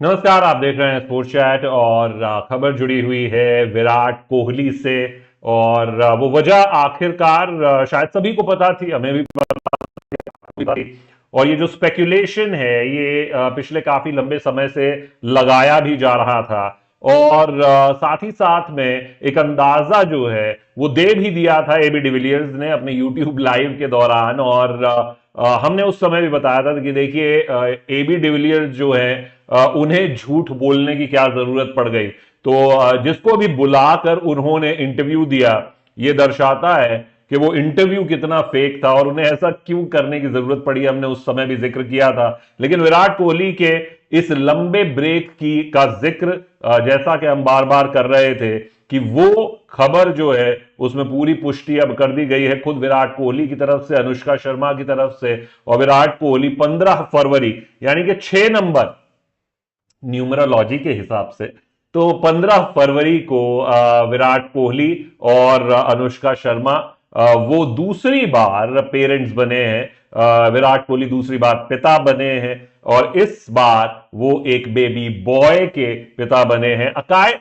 नमस्कार। आप देख रहे हैं स्पोर्ट्स चैट और खबर जुड़ी हुई है विराट कोहली से। और वो वजह आखिरकार शायद सभी को पता थी, हमें भी पता थी। और ये जो स्पेक्यूलेशन है ये पिछले काफी लंबे समय से लगाया भी जा रहा था। और साथ ही साथ में एक अंदाजा जो है वो दे भी दिया था एबी डिविलियर्स ने अपने यूट्यूब लाइव के दौरान। और हमने उस समय भी बताया था कि देखिए एबी डिविलियर्स जो है उन्हें झूठ बोलने की क्या जरूरत पड़ गई। तो जिसको भी बुलाकर उन्होंने इंटरव्यू दिया, ये दर्शाता है कि वो इंटरव्यू कितना फेक था और उन्हें ऐसा क्यों करने की जरूरत पड़ी। हमने उस समय भी जिक्र किया था। लेकिन विराट कोहली के इस लंबे ब्रेक की का जिक्र जैसा कि हम बार बार कर रहे थे कि वो खबर जो है उसमें पूरी पुष्टि अब कर दी गई है खुद विराट कोहली की तरफ से, अनुष्का शर्मा की तरफ से। और विराट कोहली 15 फरवरी यानी कि 6 नंबर न्यूमरोलॉजी के हिसाब से, तो 15 फरवरी को विराट कोहली और अनुष्का शर्मा वो दूसरी बार पेरेंट्स बने हैं। विराट कोहली दूसरी बार पिता बने हैं और इस बार वो एक बेबी बॉय के पिता बने हैं। अकाय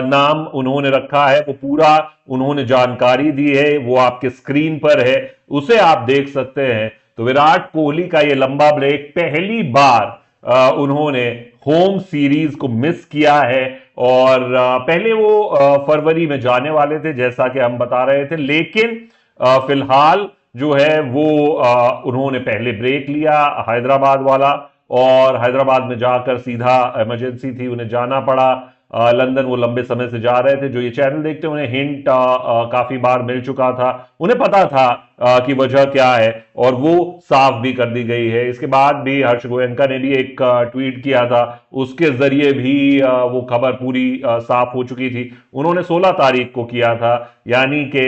नाम उन्होंने रखा है, वो पूरा उन्होंने जानकारी दी है, वो आपके स्क्रीन पर है, उसे आप देख सकते हैं। तो विराट कोहली का ये लंबा ब्रेक, पहली बार उन्होंने होम सीरीज को मिस किया है। और पहले वो फरवरी में जाने वाले थे जैसा कि हम बता रहे थे, लेकिन फिलहाल जो है वो उन्होंने पहले ब्रेक लिया हैदराबाद वाला। और हैदराबाद में जाकर सीधा इमरजेंसी थी, उन्हें जाना पड़ा लंदन। वो लंबे समय से जा रहे थे, जो ये चैनल देखते हैं उन्हें हिंट काफी बार मिल चुका था, उन्हें पता था कि वजह क्या है और वो साफ भी कर दी गई है। इसके बाद भी हर्ष गोयनका ने भी एक ट्वीट किया था, उसके जरिए भी वो खबर पूरी साफ हो चुकी थी। उन्होंने 16 तारीख को किया था, यानी कि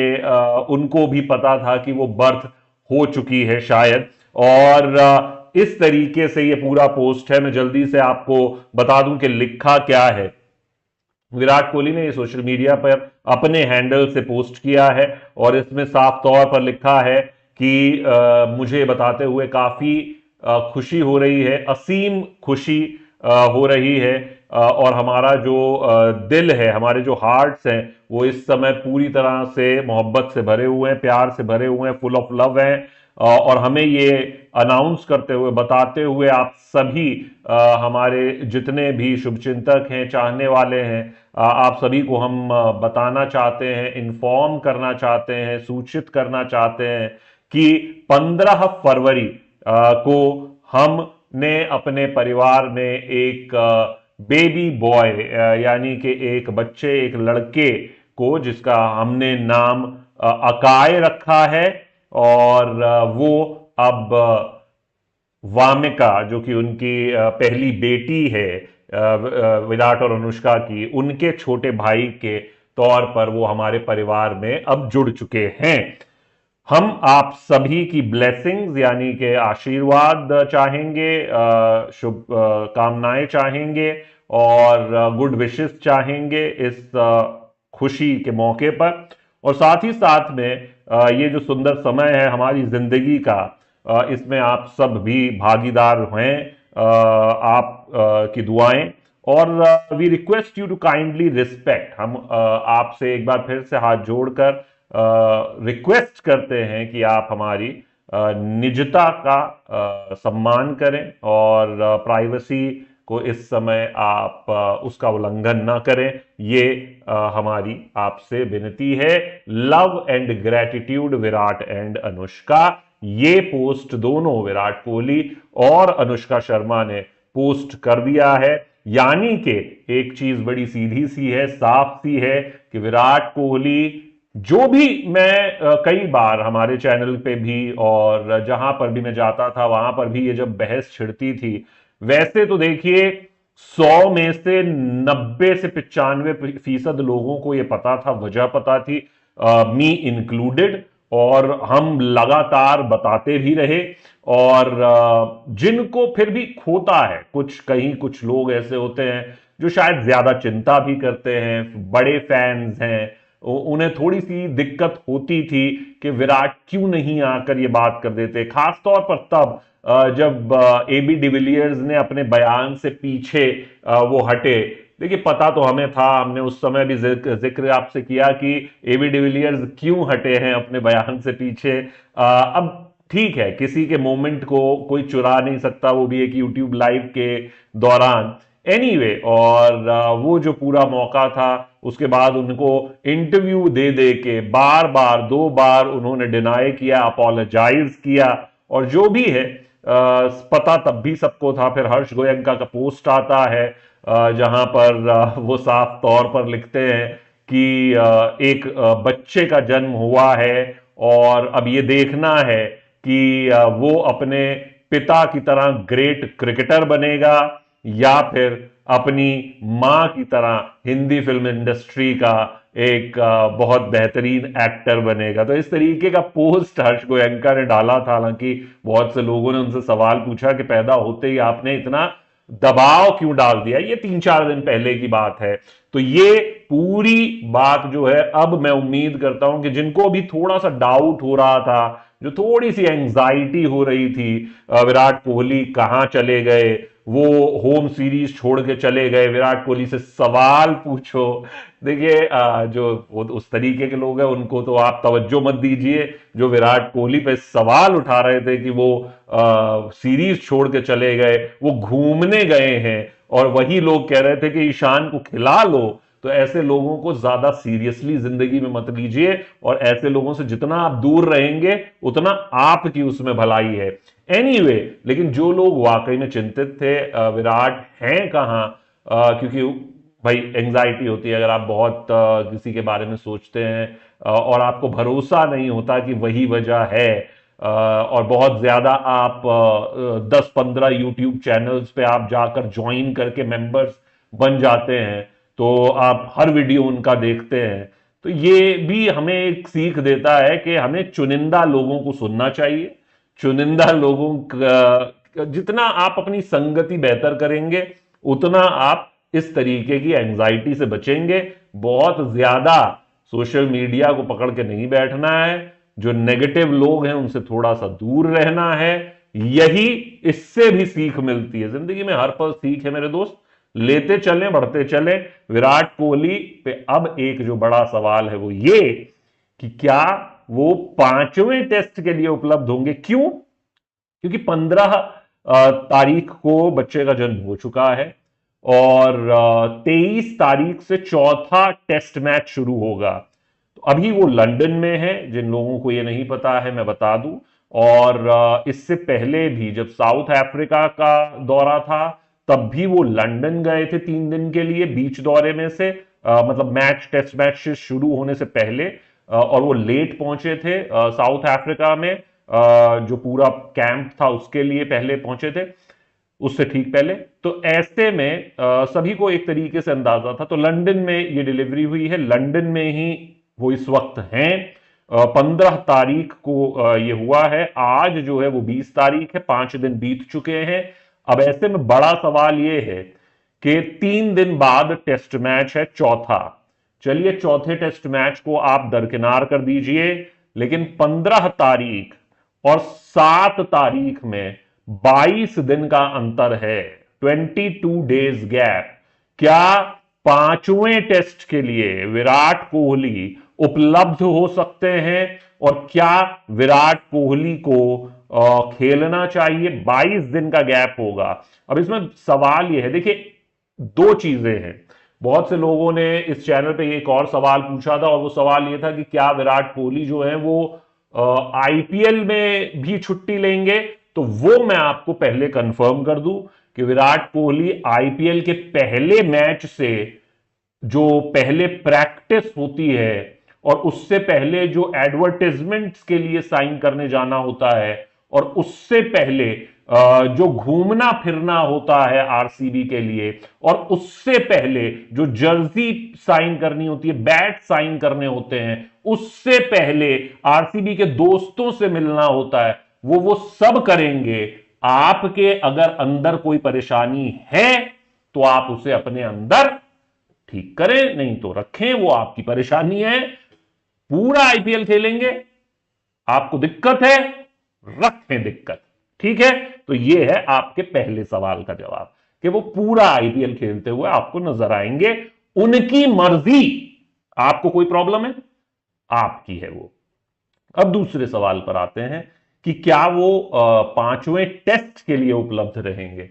उनको भी पता था कि वो बर्थ हो चुकी है शायद। और इस तरीके से ये पूरा पोस्ट है। मैं जल्दी से आपको बता दूं कि लिखा क्या है। विराट कोहली ने ये सोशल मीडिया पर अपने हैंडल से पोस्ट किया है और इसमें साफ तौर पर लिखा है कि मुझे बताते हुए काफी खुशी हो रही है, असीम खुशी हो रही है। और हमारा जो दिल है, हमारे जो हार्ट्स हैं, वो इस समय पूरी तरह से मोहब्बत से भरे हुए हैं, प्यार से भरे हुए हैं, फुल ऑफ लव हैं। और हमें ये अनाउंस करते हुए, बताते हुए आप सभी हमारे जितने भी शुभचिंतक हैं, चाहने वाले हैं, आप सभी को हम बताना चाहते हैं, इन्फॉर्म करना चाहते हैं, सूचित करना चाहते हैं कि 15 फरवरी को हमने अपने परिवार में एक बेबी बॉय यानी कि एक बच्चे, एक लड़के को, जिसका हमने नाम अकाय रखा है। और वो अब वामिका, जो कि उनकी पहली बेटी है विराट और अनुष्का की, उनके छोटे भाई के तौर पर वो हमारे परिवार में अब जुड़ चुके हैं। हम आप सभी की ब्लेसिंग्स यानी कि आशीर्वाद चाहेंगे, शुभ कामनाएं चाहेंगे और गुड विशेस चाहेंगे इस खुशी के मौके पर। और साथ ही साथ में ये जो सुंदर समय है हमारी जिंदगी का, इसमें आप सब भी भागीदार हैं। आप की दुआएं। और we request you to kindly respect, हम आपसे एक बार फिर से हाथ जोड़कर रिक्वेस्ट करते हैं कि आप हमारी निजता का सम्मान करें और प्राइवेसी को इस समय आप उसका उल्लंघन ना करें। ये हमारी आपसे विनती है। Love and gratitude Virat and Anushka. ये पोस्ट दोनों विराट कोहली और अनुष्का शर्मा ने पोस्ट कर दिया है। यानी कि एक चीज बड़ी सीधी सी है, साफ सी है कि विराट कोहली, जो भी मैं कई बार हमारे चैनल पे भी और जहां पर भी मैं जाता था वहां पर भी ये जब बहस छिड़ती थी, वैसे तो देखिए 100 में से 90 से 95% लोगों को ये पता था, वजह पता थी, मी इंक्लूडेड। और हम लगातार बताते भी रहे। और जिनको फिर भी खोता है, कुछ कहीं कुछ लोग ऐसे होते हैं जो शायद ज्यादा चिंता भी करते हैं, बड़े फैंस हैं, उन्हें थोड़ी सी दिक्कत होती थी कि विराट क्यों नहीं आकर ये बात कर देते, खासतौर पर तब जब एबी डिविलियर्स ने अपने बयान से पीछे वो हटे। देखिए, पता तो हमें था, हमने उस समय भी जिक्र आपसे किया कि एबी डिविलियर्स क्यों हटे हैं अपने बयान से पीछे। अब ठीक है, किसी के मोमेंट को कोई चुरा नहीं सकता, वो भी एक यूट्यूब लाइव के दौरान। एनीवे, और वो जो पूरा मौका था, उसके बाद उनको इंटरव्यू दे दे के बार बार 2 बार उन्होंने डिनाई किया, अपोलोजाइज किया, और जो भी है पता तब भी सबको था। फिर हर्ष गोयंका का पोस्ट आता है जहां पर वो साफ तौर पर लिखते हैं कि एक बच्चे का जन्म हुआ है और अब ये देखना है कि वो अपने पिता की तरह ग्रेट क्रिकेटर बनेगा या फिर अपनी मां की तरह हिंदी फिल्म इंडस्ट्री का एक बहुत बेहतरीन एक्टर बनेगा। तो इस तरीके का पोस्ट हर्ष गोयंका ने डाला था। हालांकि बहुत से लोगों ने उनसे सवाल पूछा कि पैदा होते ही आपने इतना दबाव क्यों डाल दिया, ये 3-4 दिन पहले की बात है। तो ये पूरी बात जो है, अब मैं उम्मीद करता हूं कि जिनको भी थोड़ा सा डाउट हो रहा था, जो थोड़ी सी एंग्जाइटी हो रही थी, विराट कोहली कहां चले गए, वो होम सीरीज छोड़ के चले गए, विराट कोहली से सवाल पूछो। देखिए, जो उस तरीके के लोग हैं उनको तो आप तवज्जो मत दीजिए। जो विराट कोहली पे सवाल उठा रहे थे कि वो सीरीज छोड़ के चले गए, वो घूमने गए हैं, और वही लोग कह रहे थे कि ईशान को खिला लो, तो ऐसे लोगों को ज्यादा सीरियसली जिंदगी में मत लीजिए, और ऐसे लोगों से जितना आप दूर रहेंगे उतना आपकी उसमें भलाई है। एनीवे, लेकिन जो लोग वाकई में चिंतित थे विराट हैं कहां, क्योंकि भाई एंग्जाइटी होती है अगर आप बहुत किसी के बारे में सोचते हैं और आपको भरोसा नहीं होता कि वही वजह है, और बहुत ज्यादा आप 10-15 यूट्यूब चैनल्स पे आप जाकर ज्वाइन करके मेंबर्स बन जाते हैं, तो आप हर वीडियो उनका देखते हैं। तो ये भी हमें एक सीख देता है कि हमें चुनिंदा लोगों को सुनना चाहिए। चुनिंदा लोगों का जितना आप अपनी संगति बेहतर करेंगे, उतना आप इस तरीके की एंजाइटी से बचेंगे। बहुत ज्यादा सोशल मीडिया को पकड़ के नहीं बैठना है, जो नेगेटिव लोग हैं उनसे थोड़ा सा दूर रहना है। यही, इससे भी सीख मिलती है जिंदगी में, हर पल सीख है मेरे दोस्त। लेते चले, बढ़ते चले। विराट कोहली पे अब एक जो बड़ा सवाल है वो ये कि क्या वो 5वें टेस्ट के लिए उपलब्ध होंगे। क्यों? क्योंकि 15 तारीख को बच्चे का जन्म हो चुका है, और 23 तारीख से चौथा टेस्ट मैच शुरू होगा। तो अभी वो लंदन में है, जिन लोगों को ये नहीं पता है मैं बता दूं। और इससे पहले भी जब साउथ अफ्रीका का दौरा था, तब भी वो लंदन गए थे 3 दिन के लिए बीच दौरे में से, मतलब टेस्ट मैच शुरू होने से पहले, और वो लेट पहुंचे थे साउथ अफ्रीका में। जो पूरा कैंप था उसके लिए पहले पहुंचे थे, उससे ठीक पहले। तो ऐसे में सभी को एक तरीके से अंदाजा था। तो लंदन में ये डिलीवरी हुई है, लंदन में ही वो इस वक्त हैं। 15 तारीख को ये हुआ है, आज जो है वो 20 तारीख है, 5 दिन बीत चुके हैं। अब ऐसे में बड़ा सवाल ये है कि 3 दिन बाद टेस्ट मैच है, चौथा। चलिए, चौथे टेस्ट मैच को आप दरकिनार कर दीजिए, लेकिन 15 तारीख और 7 तारीख में 22 दिन का अंतर है, 22 डेज गैप। क्या 5वें टेस्ट के लिए विराट कोहली उपलब्ध हो सकते हैं, और क्या विराट कोहली को खेलना चाहिए? 22 दिन का गैप होगा। अब इसमें सवाल यह है, देखिए 2 चीजें हैं। बहुत से लोगों ने इस चैनल पे एक और सवाल पूछा था, और वो सवाल यह था कि क्या विराट कोहली जो है वो आईपीएल में भी छुट्टी लेंगे। तो वो मैं आपको पहले कंफर्म कर दूं कि विराट कोहली आईपीएल के पहले मैच से, जो पहले प्रैक्टिस होती है और उससे पहले जो एडवर्टाइजमेंट्स के लिए साइन करने जाना होता है, और उससे पहले जो घूमना फिरना होता है आरसीबी के लिए, और उससे पहले जो जर्सी साइन करनी होती है, बैट साइन करने होते हैं, उससे पहले आरसीबी के दोस्तों से मिलना होता है, वो सब करेंगे। आपके अगर अंदर कोई परेशानी है तो आप उसे अपने अंदर ठीक करें, नहीं तो रखें, वो आपकी परेशानी है। पूरा आईपीएल खेलेंगे, आपको दिक्कत है, रखें दिक्कत। ठीक है, तो ये है आपके पहले सवाल का जवाब कि वो पूरा आईपीएल खेलते हुए आपको नजर आएंगे, उनकी मर्जी। आपको कोई प्रॉब्लम है, आपकी है वो। अब दूसरे सवाल पर आते हैं कि क्या वो पांचवें टेस्ट के लिए उपलब्ध रहेंगे।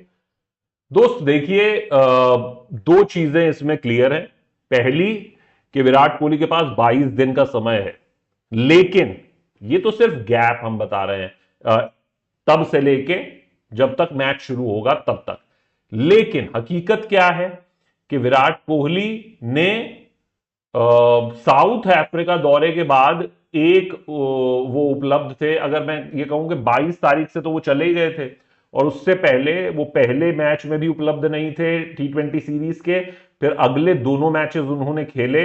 दोस्त देखिए, दो चीजें इसमें क्लियर है। पहली कि विराट कोहली के पास 22 दिन का समय है, लेकिन ये तो सिर्फ गैप हम बता रहे हैं, तब से लेके जब तक मैच शुरू होगा तब तक। लेकिन हकीकत क्या है कि विराट कोहली ने साउथ अफ्रीका दौरे के बाद एक वो उपलब्ध थे, अगर मैं ये कहूं कि 22 तारीख से तो वो चले ही गए थे, और उससे पहले वो पहले मैच में भी उपलब्ध नहीं थे T20 सीरीज के, फिर अगले दोनों मैचेस उन्होंने खेले।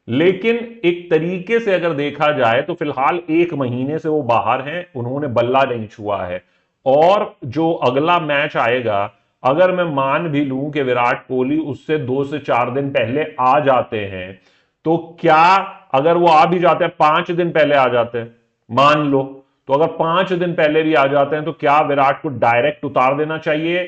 लेकिन एक तरीके से अगर देखा जाए तो फिलहाल एक महीने से वो बाहर हैं, उन्होंने बल्ला नहीं छुआ है। और जो अगला मैच आएगा, अगर मैं मान भी लूं कि विराट कोहली उससे 2 से 4 दिन पहले आ जाते हैं, तो क्या अगर वो आ भी जाते हैं 5 दिन पहले आ जाते हैं, मान लो, तो अगर 5 दिन पहले भी आ जाते हैं तो क्या विराट को डायरेक्ट उतार देना चाहिए?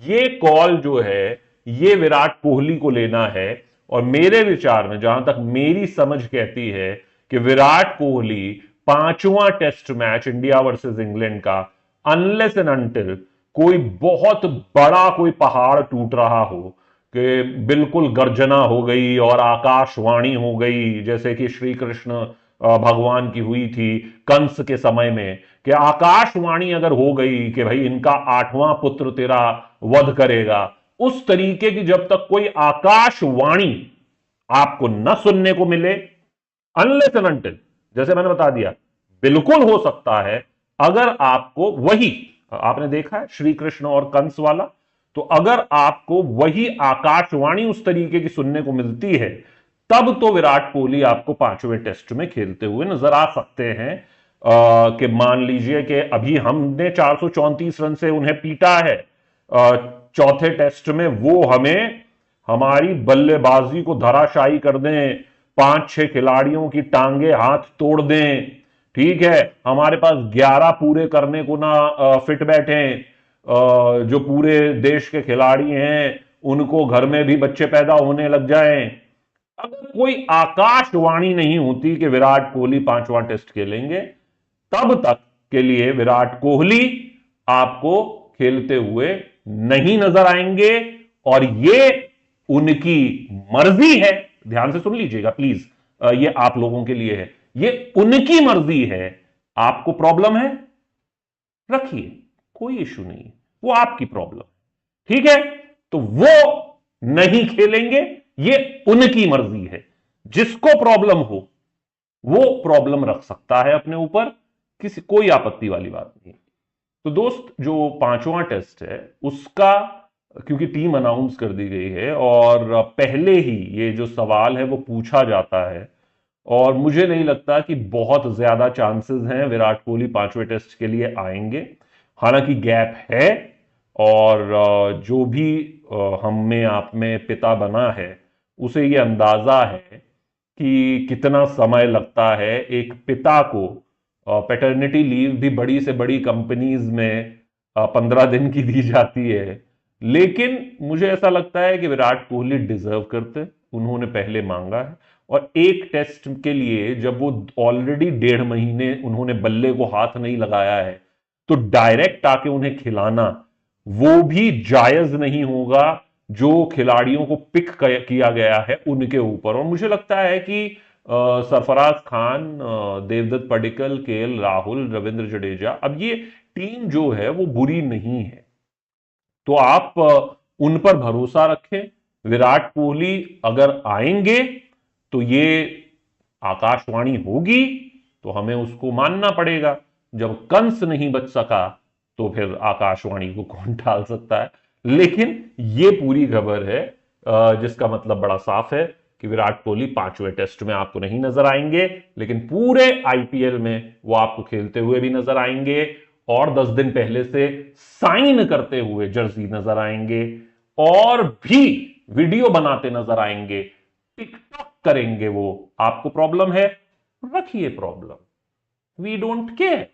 ये कॉल जो है ये विराट कोहली को लेना है। और मेरे विचार में, जहां तक मेरी समझ कहती है कि विराट कोहली पांचवां test match India versus England का, अनलेस एंड अनटिल कोई बहुत बड़ा कोई पहाड़ टूट रहा हो, कि बिल्कुल गर्जना हो गई और आकाशवाणी हो गई, जैसे कि श्री कृष्ण भगवान की हुई थी कंस के समय में, कि आकाशवाणी अगर हो गई कि भाई इनका 8वां पुत्र तेरा वध करेगा, उस तरीके की जब तक कोई आकाशवाणी आपको न सुनने को मिले, अनलेस एंड अनटिल, जैसे मैंने बता दिया, बिल्कुल हो सकता है अगर आपको वही, आपने देखा है श्री कृष्ण और कंस वाला, तो अगर आपको वही आकाशवाणी उस तरीके की सुनने को मिलती है, तब तो विराट कोहली आपको पांचवें टेस्ट में खेलते हुए नजर आ सकते हैं। कि मान लीजिए कि अभी हमने 434 रन से उन्हें पीटा है, चौथे टेस्ट में वो हमें हमारी बल्लेबाजी को धराशायी कर दें, 5-6 खिलाड़ियों की टांगे हाथ तोड़ दें, ठीक है, हमारे पास 11 पूरे करने को ना फिट बैठे, जो पूरे देश के खिलाड़ी हैं उनको घर में भी बच्चे पैदा होने लग जाएं, अगर कोई आकाशवाणी नहीं होती कि विराट कोहली पांचवां टेस्ट खेलेंगे, तब तक के लिए विराट कोहली आपको खेलते हुए नहीं नजर आएंगे। और ये उनकी मर्जी है, ध्यान से सुन लीजिएगा प्लीज, ये आप लोगों के लिए है, ये उनकी मर्जी है। आपको प्रॉब्लम है, रखिए, कोई इश्यू नहीं है, वो आपकी प्रॉब्लम, ठीक है, तो वो नहीं खेलेंगे, ये उनकी मर्जी है। जिसको प्रॉब्लम हो वो प्रॉब्लम रख सकता है अपने ऊपर, किसी कोई आपत्ति वाली बात नहीं। तो दोस्त, जो पांचवां टेस्ट है उसका, क्योंकि टीम अनाउंस कर दी गई है और पहले ही ये जो सवाल है वो पूछा जाता है, और मुझे नहीं लगता कि बहुत ज्यादा चांसेस हैं विराट कोहली पांचवें टेस्ट के लिए आएंगे। हालांकि गैप है, और जो भी हम में आप में पिता बना है उसे ये अंदाजा है कि कितना समय लगता है एक पिता को। पैटर्निटी लीव भी बड़ी से बड़ी कंपनीज में 15 दिन की दी जाती है, लेकिन मुझे ऐसा लगता है कि विराट कोहली डिजर्व करते, उन्होंने पहले मांगा है। और एक टेस्ट के लिए जब वो ऑलरेडी 1.5 महीने उन्होंने बल्ले को हाथ नहीं लगाया है, तो डायरेक्ट आके उन्हें खिलाना वो भी जायज नहीं होगा, जो खिलाड़ियों को पिक किया गया है उनके ऊपर। और मुझे लगता है कि सरफराज खान, देवदत्त पडिक्कल, केएल राहुल, रविंद्र जडेजा, अब ये टीम जो है वो बुरी नहीं है, तो आप उन पर भरोसा रखें। विराट कोहली अगर आएंगे तो ये आकाशवाणी होगी, तो हमें उसको मानना पड़ेगा। जब कंस नहीं बच सका तो फिर आकाशवाणी को कौन टाल सकता है। लेकिन ये पूरी खबर है, जिसका मतलब बड़ा साफ है कि विराट कोहली पांचवें टेस्ट में आपको नहीं नजर आएंगे, लेकिन पूरे आईपीएल में वो आपको खेलते हुए भी नजर आएंगे, और 10 दिन पहले से साइन करते हुए जर्सी नजर आएंगे, और भी वीडियो बनाते नजर आएंगे टिकटॉक करेंगे वो। आपको प्रॉब्लम है, रखिए प्रॉब्लम, वी डोंट केयर।